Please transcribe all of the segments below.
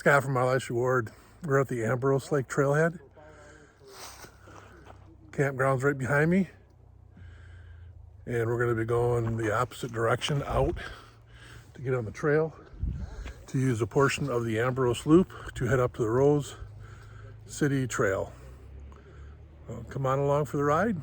Scott from Polaris Ward. We're at the Ambrose Lake Trailhead. Campground's right behind me. And we're going to be going the opposite direction out to get on the trail to use a portion of the Ambrose Loop to head up to the Rose City Trail. Well, come on along for the ride.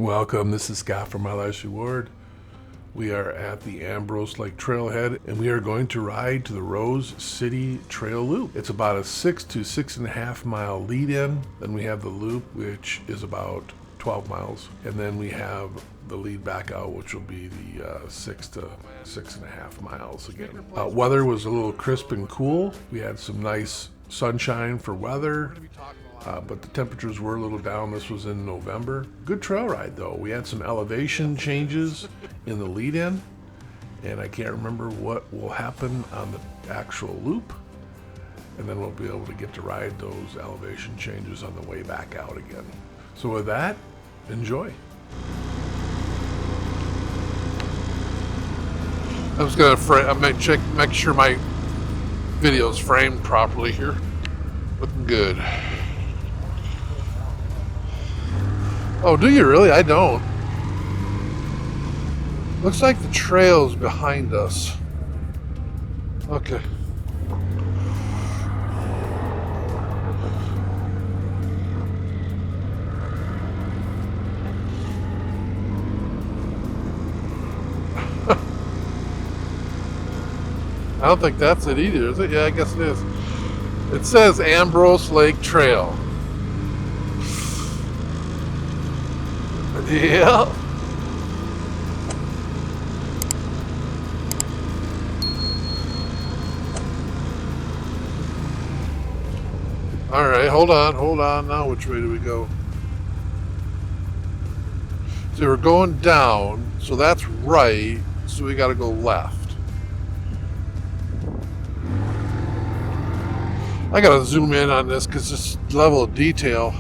Welcome, this is Scott from Polaris Ward. We are at the Ambrose Lake Trailhead and we are going to ride to the Rose City Trail Loop. It's about a 6 to 6.5 mile lead in. Then we have the loop, which is about 12 miles. And then we have the lead back out, which will be the 6 to 6.5 miles again. Weather was a little crisp and cool. We had some nice sunshine for weather. But the temperatures were a little down. This was in November. Good trail ride though. We had some elevation changes in the lead in, and I can't remember what will happen on the actual loop. And then we'll be able to get to ride those elevation changes on the way back out again. So with that, enjoy. I was gonna make sure my video's framed properly here. Looking good. Oh, do you really? I don't. Looks like the trail's behind us. Okay. I don't think that's it either, is it? Yeah, I guess it is. It says Ambrose Lake Trail. Yeah. All right, hold on. Now which way do we go? So we're going down, so that's right, so we got to go left. I got to zoom in on this because this level of detail,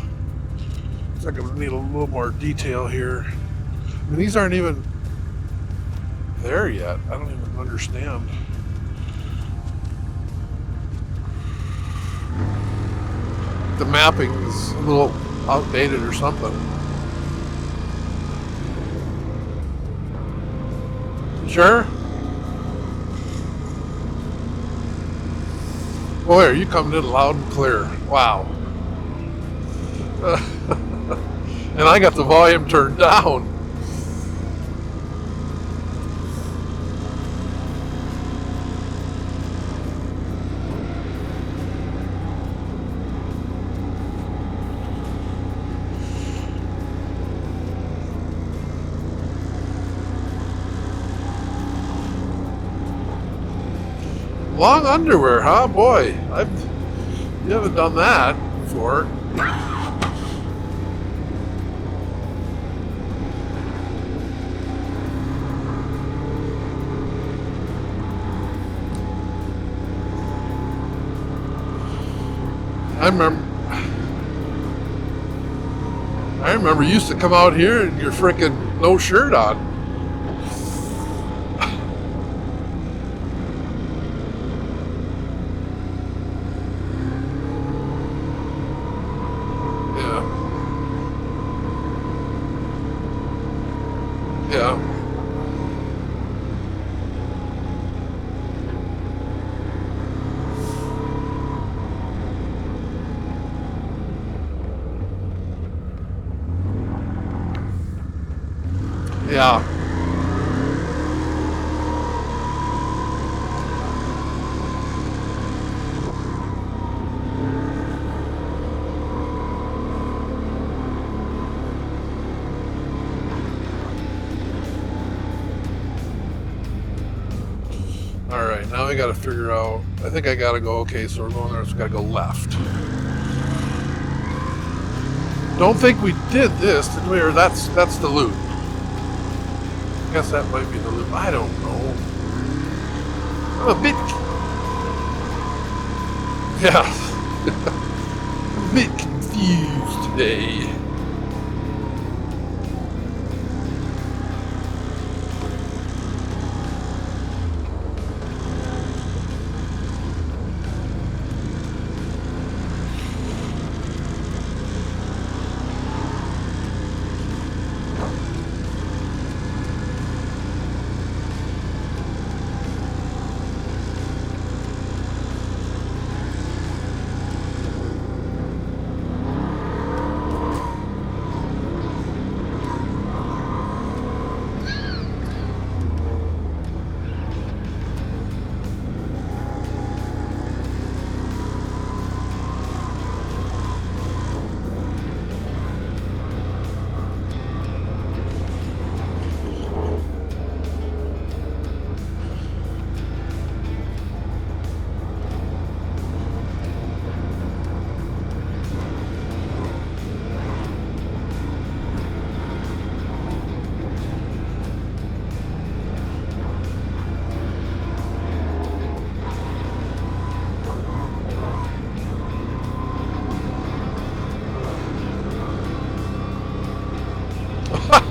looks like I'm going to need a little more detail here. I mean, these aren't even there yet. I don't even understand. The mapping is a little outdated or something. Sure? Boy, are you coming in loud and clear. Wow. And I got the volume turned down. Long underwear, huh? Boy, you haven't done that before. I remember you used to come out here and you're freaking no shirt on. Yeah. Yeah. Alright, now we gotta figure out, I think I gotta go, okay, so we're going there, so we gotta go left. Don't think we did this, did we? Or that's the loop. I guess that might be the loop. I don't know. I'm a bit... Yeah. I'm a bit confused today.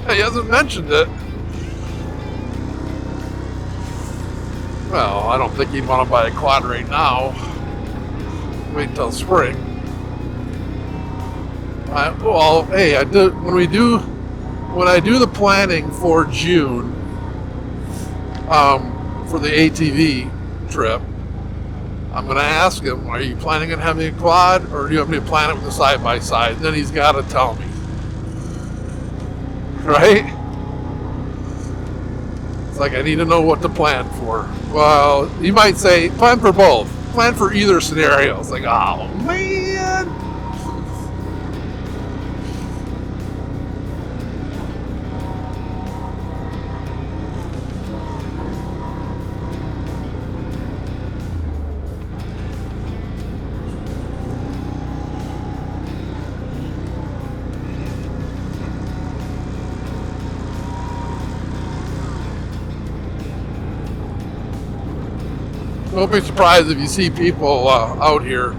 He hasn't mentioned it. Well, I don't think he'd want to buy a quad right now. Wait till spring. Well, hey, when I do the planning for June, for the ATV trip, I'm going to ask him, are you planning on having a quad, or do you want me to plan it with a side-by-side? And then he's got to tell me. Right? It's like, I need to know what to plan for. Well, you might say, plan for both. Plan for either scenario. It's like, oh, man. Don't be surprised if you see people out here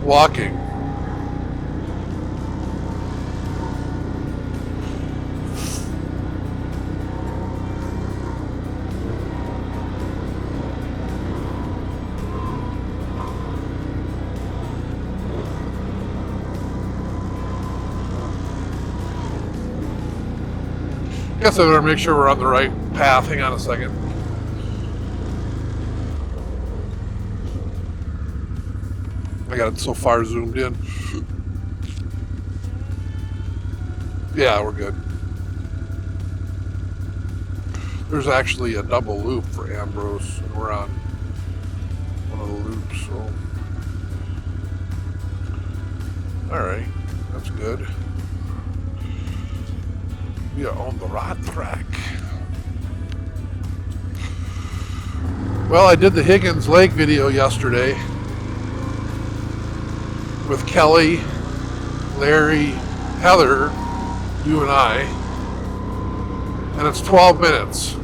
walking. Guess I better make sure we're on the right path. Hang on a second. I got it so far zoomed in. Yeah, we're good. There's actually a double loop for Ambrose, and we're on one of the loops, so. Alright, that's good. We are on the right track. Well, I did the Higgins Lake video yesterday with Kelly, Larry, Heather, you and I, and it's 12 minutes.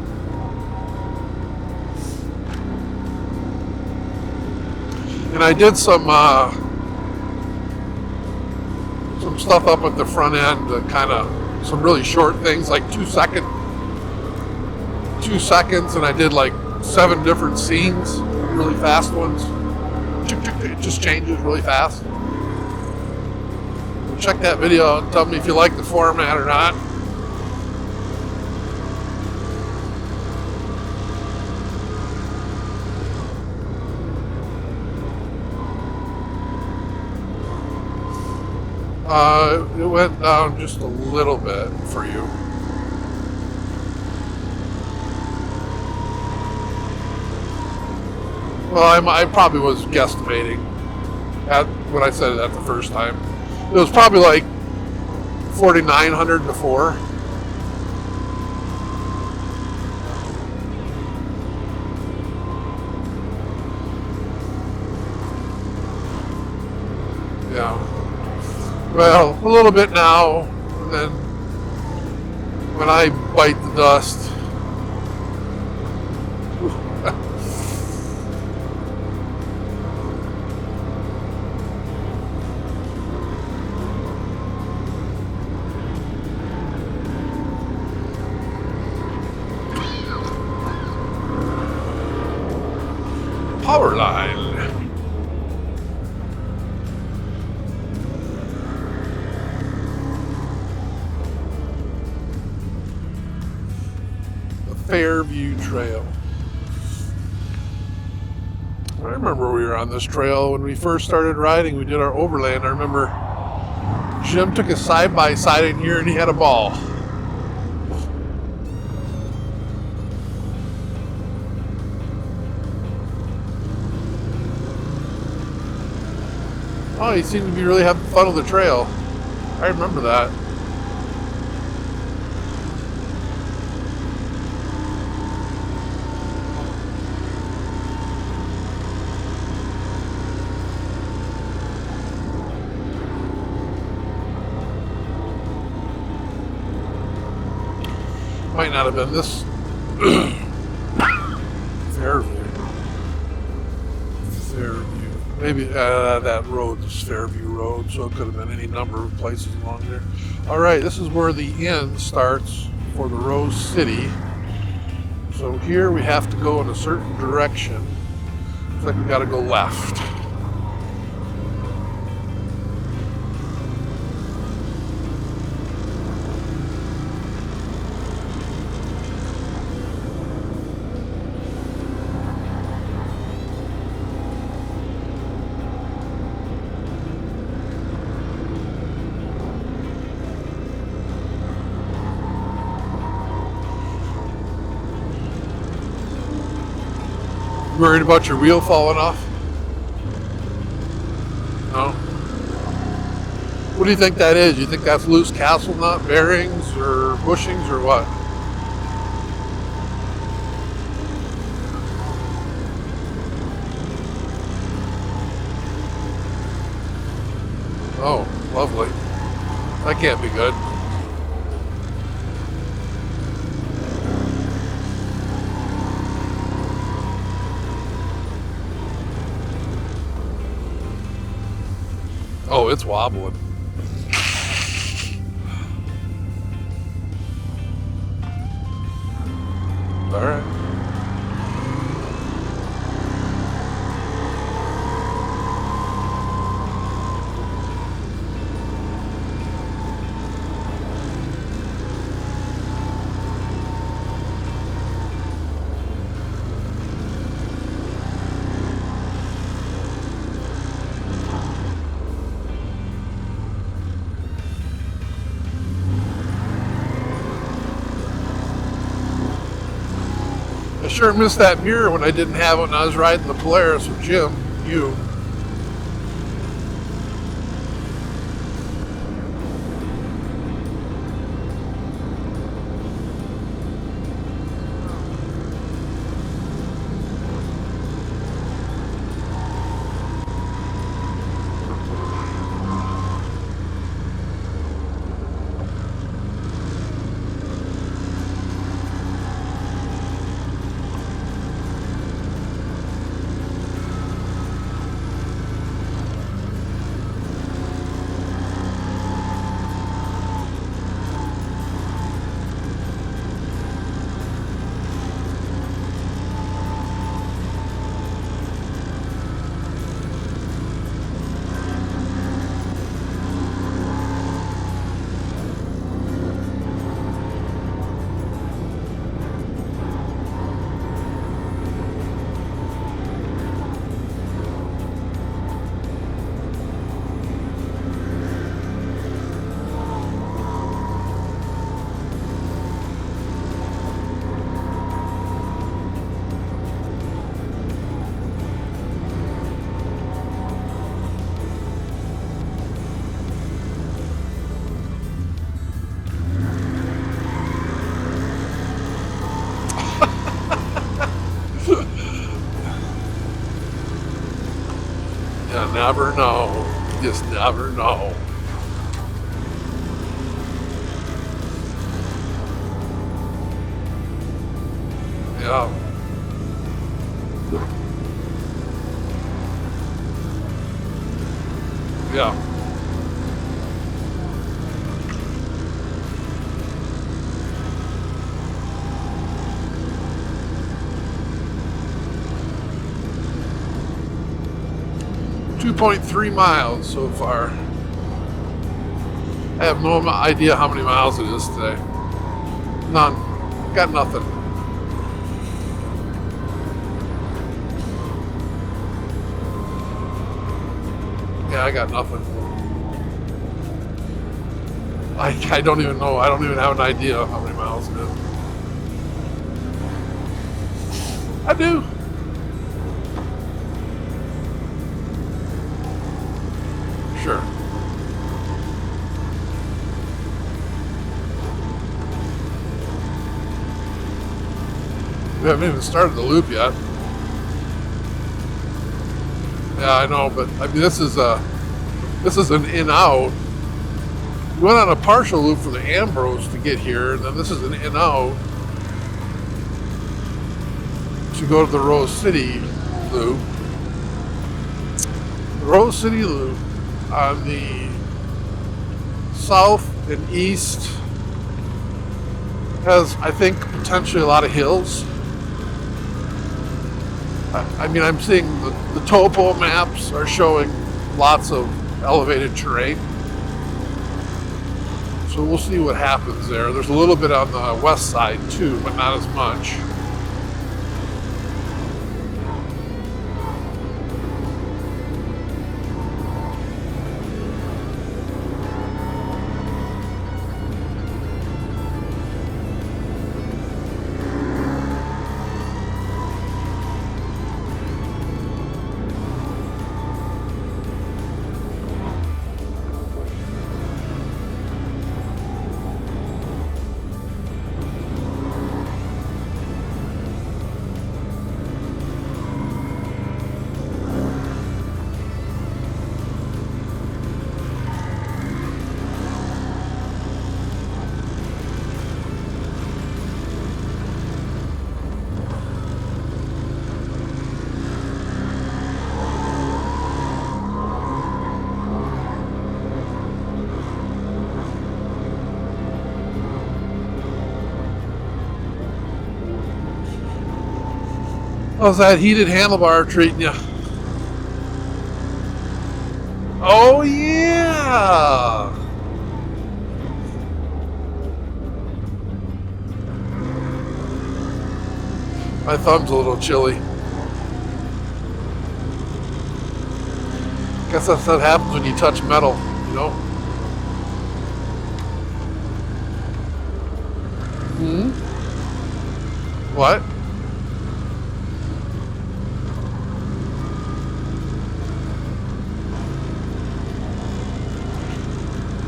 And I did some stuff up at the front end, kind of some really short things, like 2 seconds, and I did like 7 different scenes, really fast ones. It just changes really fast. Check that video out and tell me if you like the format or not. It went down just a little bit for you. Well, I probably was guesstimating when I said that the first time. It was probably like 4,900 to 4. Well, a little bit now, and then when I bite the dust. Power line. The Fairview Trail. I remember we were on this trail when we first started riding. We did our overland. I remember Jim took a side-by-side in here and he had a ball. Oh, he seemed to be really having fun with the trail. I remember that. Might not have been this Fairview. Maybe that road is Fairview Road, so it could have been any number of places along there. All right, this is where the inn starts for the Rose City. So here we have to go in a certain direction. Looks like we got to go left. Worried about your wheel falling off? No? What do you think that is? You think that's loose castle nut bearings or bushings or what? Oh, lovely. That can't be good. Oh, it's wobbling. All right. I sure missed that mirror when I didn't have it when I was riding the Polaris with Jim. You. You never know. You just never know. Yeah. Yeah. .3 miles so far. I have no idea how many miles it is today. None. Got nothing. Yeah, I got nothing. I don't even know. I don't even have an idea of how many miles it is. I do. Sure. We haven't even started the loop yet. Yeah, I know, but I mean, this is an in-out. We went on a partial loop for the Ambrose to get here, and then this is an in-out to go to the Rose City loop. The Rose City loop on the south and east has, I think, potentially a lot of hills. I mean, I'm seeing the topo maps are showing lots of elevated terrain. So we'll see what happens there. There's a little bit on the west side too, but not as much. How's that heated handlebar treating you? Oh yeah! My thumb's a little chilly. Guess that's what happens when you touch metal, you know? What?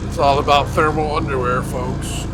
It's all about thermal underwear, folks.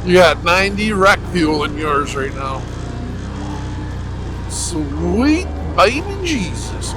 You got 90 wreck fuel in yours right now. Sweet baby Jesus.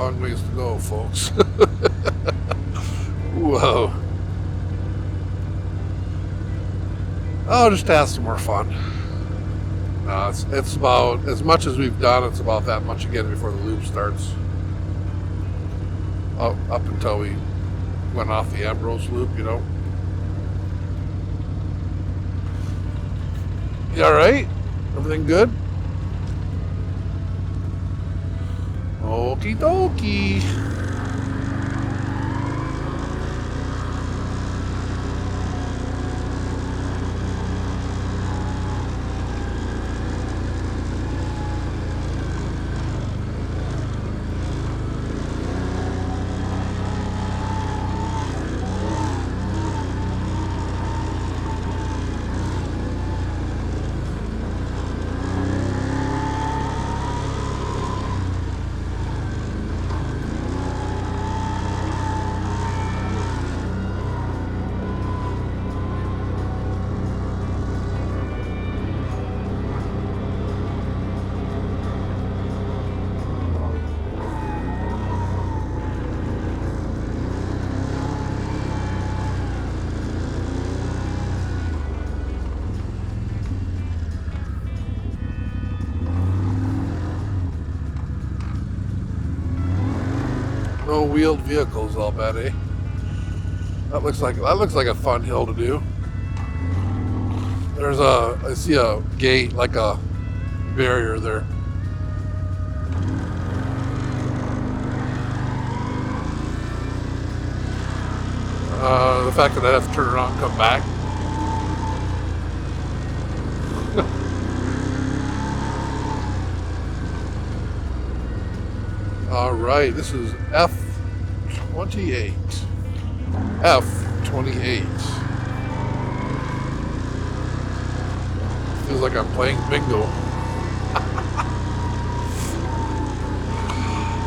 long ways to go, folks. Whoa. Oh, just to have some more fun. It's about, as much as we've done, it's about that much again before the loop starts. Up until we went off the Ambrose loop, you know. You alright? Everything good? Okie dokie. No wheeled vehicles, I'll bet, eh? That looks like a fun hill to do. I see a gate, like a barrier there. The fact that I have to turn around and come back. All right, this is F28. F28. Feels like I'm playing bingo.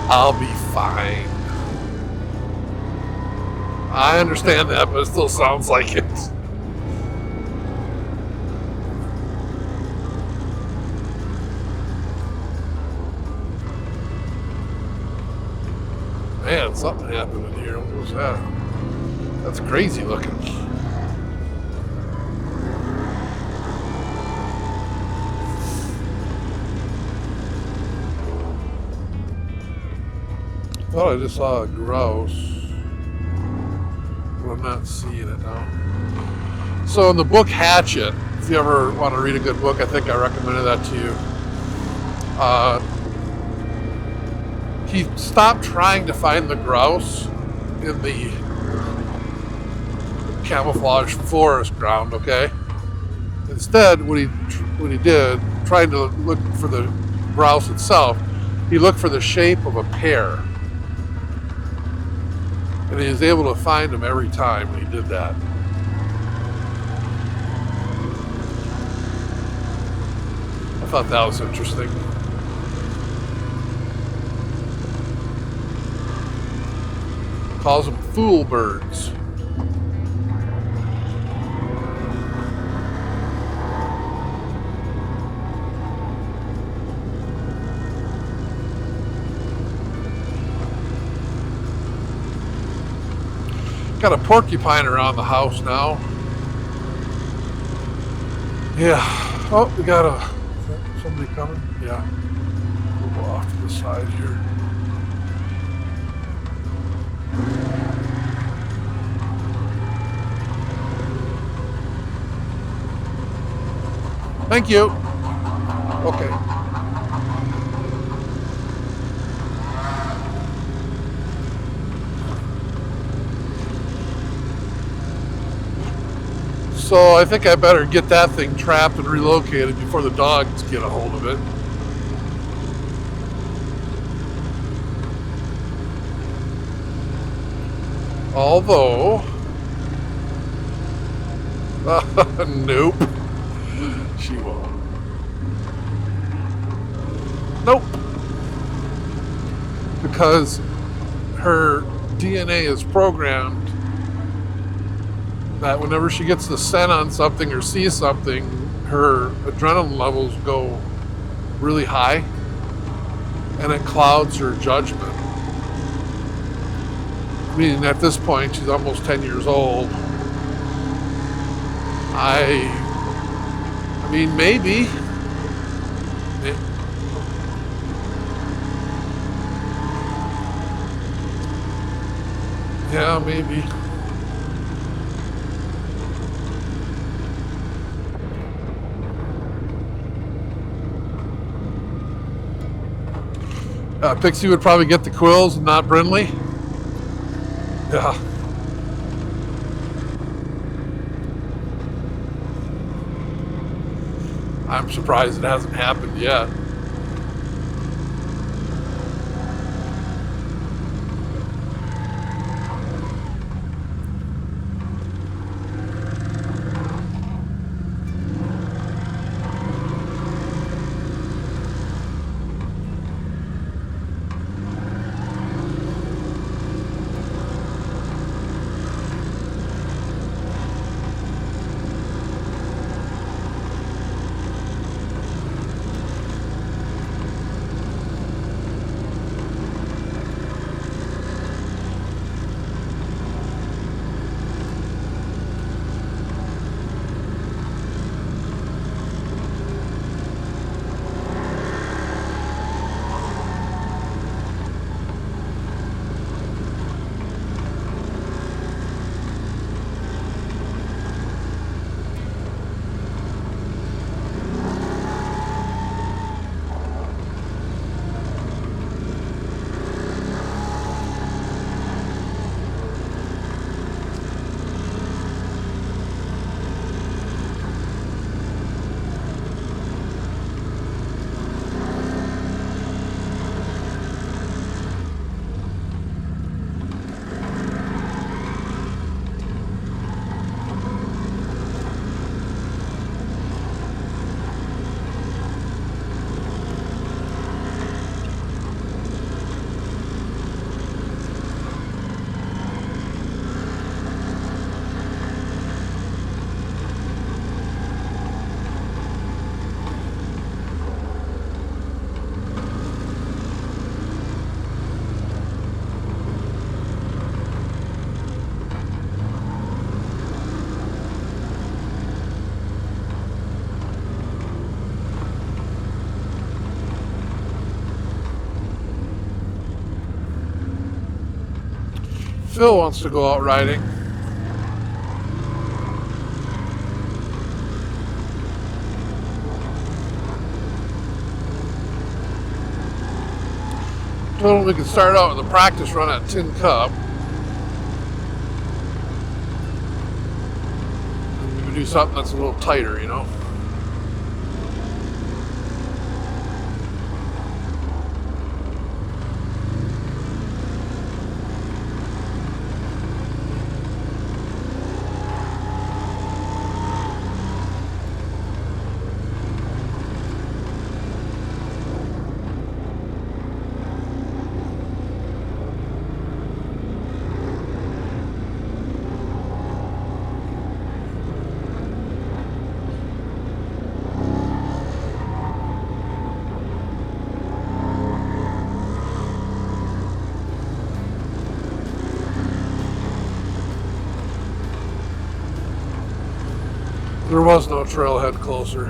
I'll be fine. I understand that, but it still sounds like it. Man, something happened in here. What was that? That's crazy looking. Thought I just saw a grouse, but I'm not seeing it now. So in the book Hatchet, if you ever want to read a good book, I think I recommended that to you. He stopped trying to find the grouse in the camouflage forest ground, okay? Instead, what he did, trying to look for the grouse itself, he looked for the shape of a pear. And he was able to find them every time when he did that. I thought that was interesting. Calls them fool birds. Got a porcupine around the house now. Yeah. Oh, we got somebody coming? Yeah. We'll go off to the side here. Thank you. Okay. So I think I better get that thing trapped and relocated before the dogs get a hold of it. Although, nope, she won't. Nope, because her DNA is programmed that whenever she gets the scent on something or sees something, her adrenaline levels go really high, and it clouds her judgment. I mean, at this point, she's almost 10 years old. I mean, maybe. Yeah, maybe. Pixie would probably get the quills and not Brindley. Yeah. I'm surprised it hasn't happened yet. Phil wants to go out riding. Told him we could start out with a practice run at Tin Cup. And we could do something that's a little tighter, you know. There was no trailhead closer.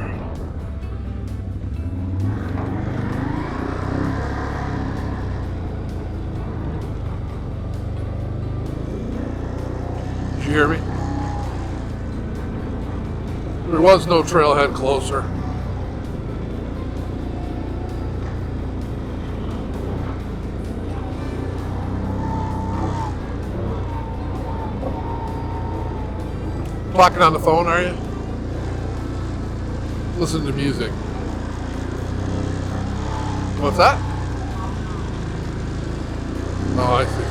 Did you hear me? There was no trailhead closer. Talking on the phone, are you? Listen to music. What's that? Oh, I see.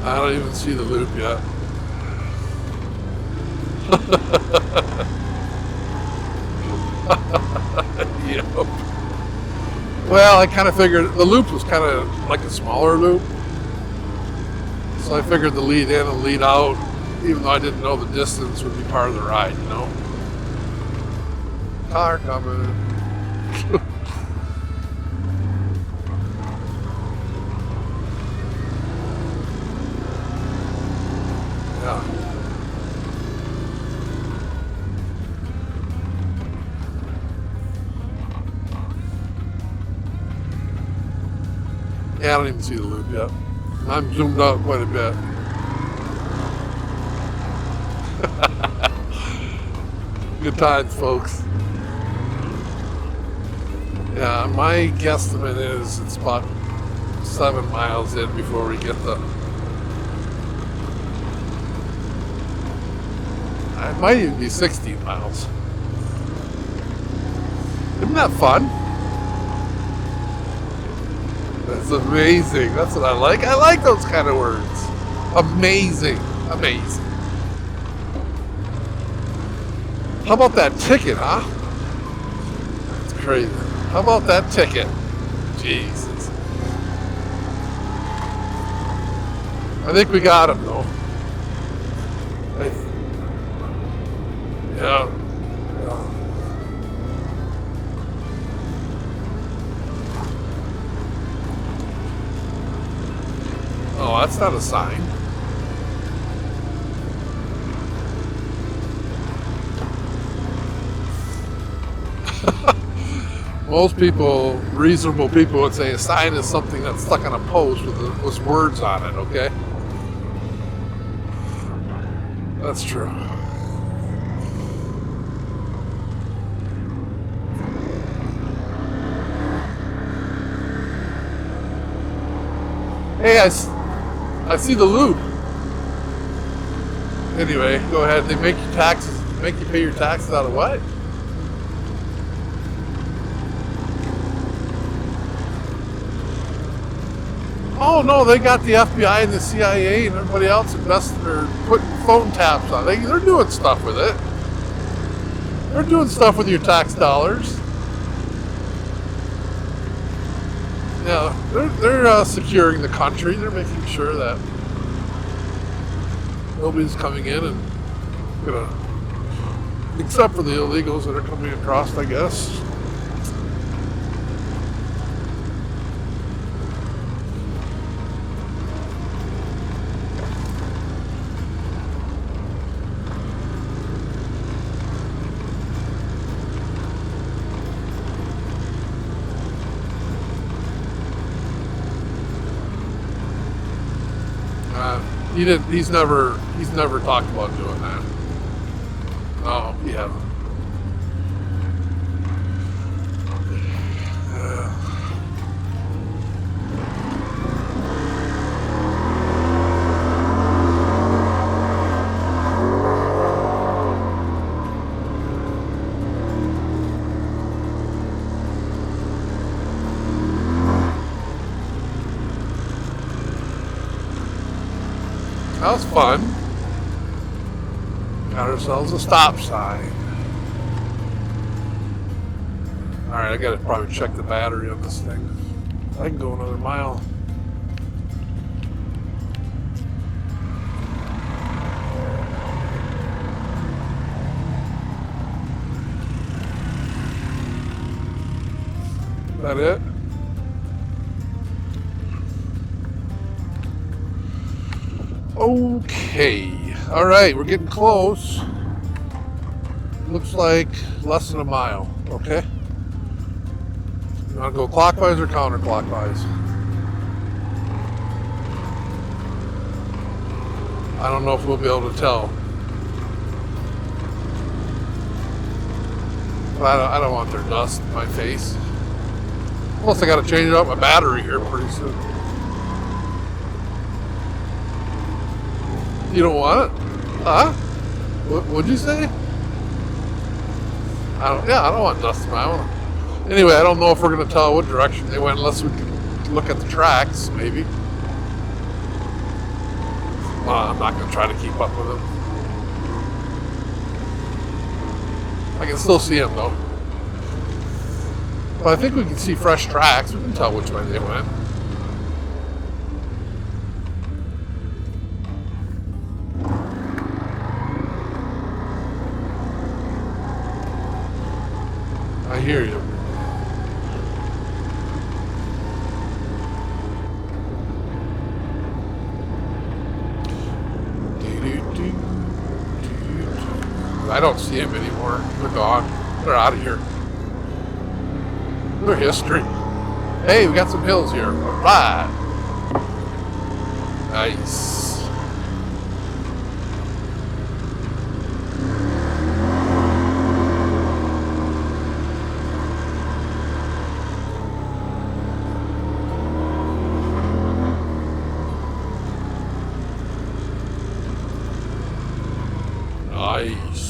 I don't even see the loop yet. Yep. Well, I kind of figured the loop was kind of like a smaller loop. So I figured the lead in and lead out, even though I didn't know the distance would be part of the ride, you know. car coming. Yeah. Yeah, I don't even see the loop yet. I'm zoomed out quite a bit. Good times, folks. Yeah, my guesstimate is it's about 7 miles in before we get the... It might even be 16 miles. Isn't that fun? That's amazing. That's what I like. I like those kind of words. Amazing. Amazing. How about that ticket, huh? That's crazy. How about that ticket? Jesus. I think we got him, though. Yeah. Oh, that's not a sign. Most people, reasonable people, would say a sign is something that's stuck on a post with words on it, okay? That's true. Hey, I see the loop. Anyway, go ahead. They make you pay your taxes out of what? Oh no, they got the FBI and the CIA and everybody else invested or putting phone taps on. They're doing stuff with it. They're doing stuff with your tax dollars. Yeah, they're securing the country. They're making sure that nobody's coming in and gonna, except for the illegals that are coming across, I guess. He's never talked about doing that. Oh, yeah. That was fun. Got ourselves a stop sign. Alright, I gotta probably check the battery on this thing. I can go another mile. Is that it? Okay. All right, we're getting close. Looks like less than a mile. Okay. You want to go clockwise or counterclockwise? I don't know if we'll be able to tell. I don't want their dust in my face. Plus, I got to change out my battery here pretty soon. You don't want it? Huh? What'd you say? I don't want dust in my own. Anyway, I don't know if we're going to tell what direction they went unless we can look at the tracks, maybe. I'm not going to try to keep up with them. I can still see them, though. But I think we can see fresh tracks. We can tell which way they went. I hear you. I don't see him anymore. They're gone. They're out of here. They're history. Hey, we got some hills here. All right. Nice. Nice.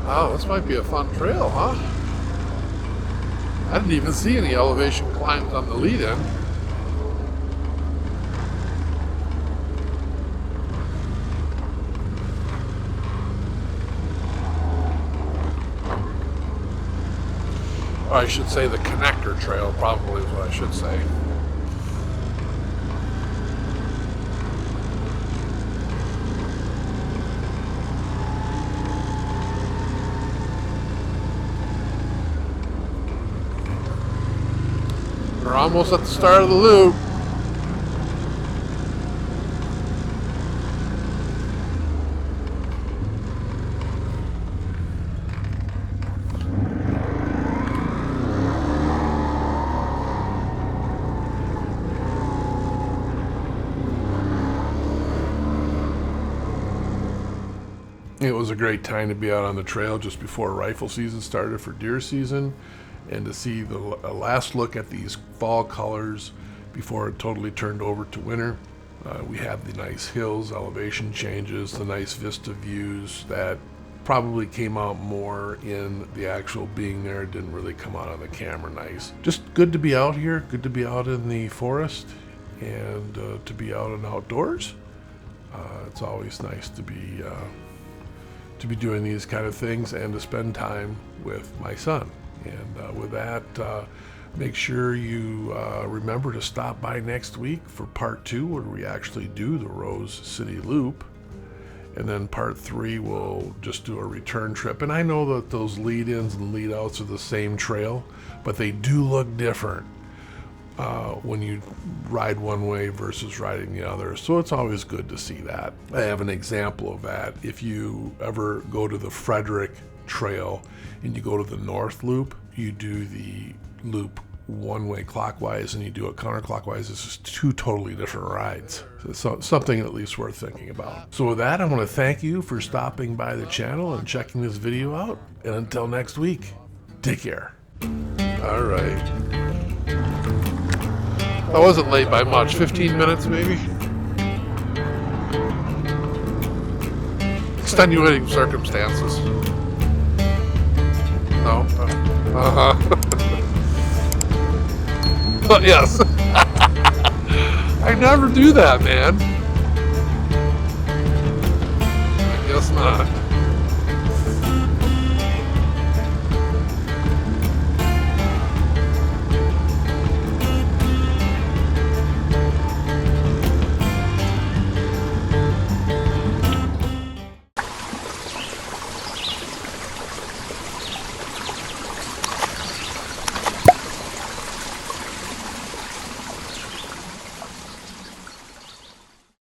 Oh, this might be a fun trail, huh? I didn't even see any elevation climbs on the lead-in. Or I should say the connector trail, probably is what I should say. We're almost at the start of the loop. It was a great time to be out on the trail just before rifle season started for deer season, and to see the last look at these fall colors before it totally turned over to winter. We have the nice hills, elevation changes, the nice vista views that probably came out more in the actual being there. It didn't really come out on the camera nice. Just good to be out here, good to be out in the forest, and to be out and outdoors. It's always nice to be doing these kind of things and to spend time with my son. And with that, make sure you remember to stop by next week for part 2, where we actually do the Rose City Loop. And then part 3, we'll just do a return trip. And I know that those lead-ins and lead-outs are the same trail, but they do look different when you ride one way versus riding the other. So it's always good to see that. I have an example of that. If you ever go to the Frederick Trail and you go to the North Loop, you do the loop one way clockwise and you do it counterclockwise. It's just 2 totally different rides. So it's something at least worth thinking about. So with that, I want to thank you for stopping by the channel and checking this video out. And until next week, take care. All right. I wasn't late by much, 15 minutes maybe. Extenuating circumstances. No? Uh-huh. But yes. I never do that, man. I guess not.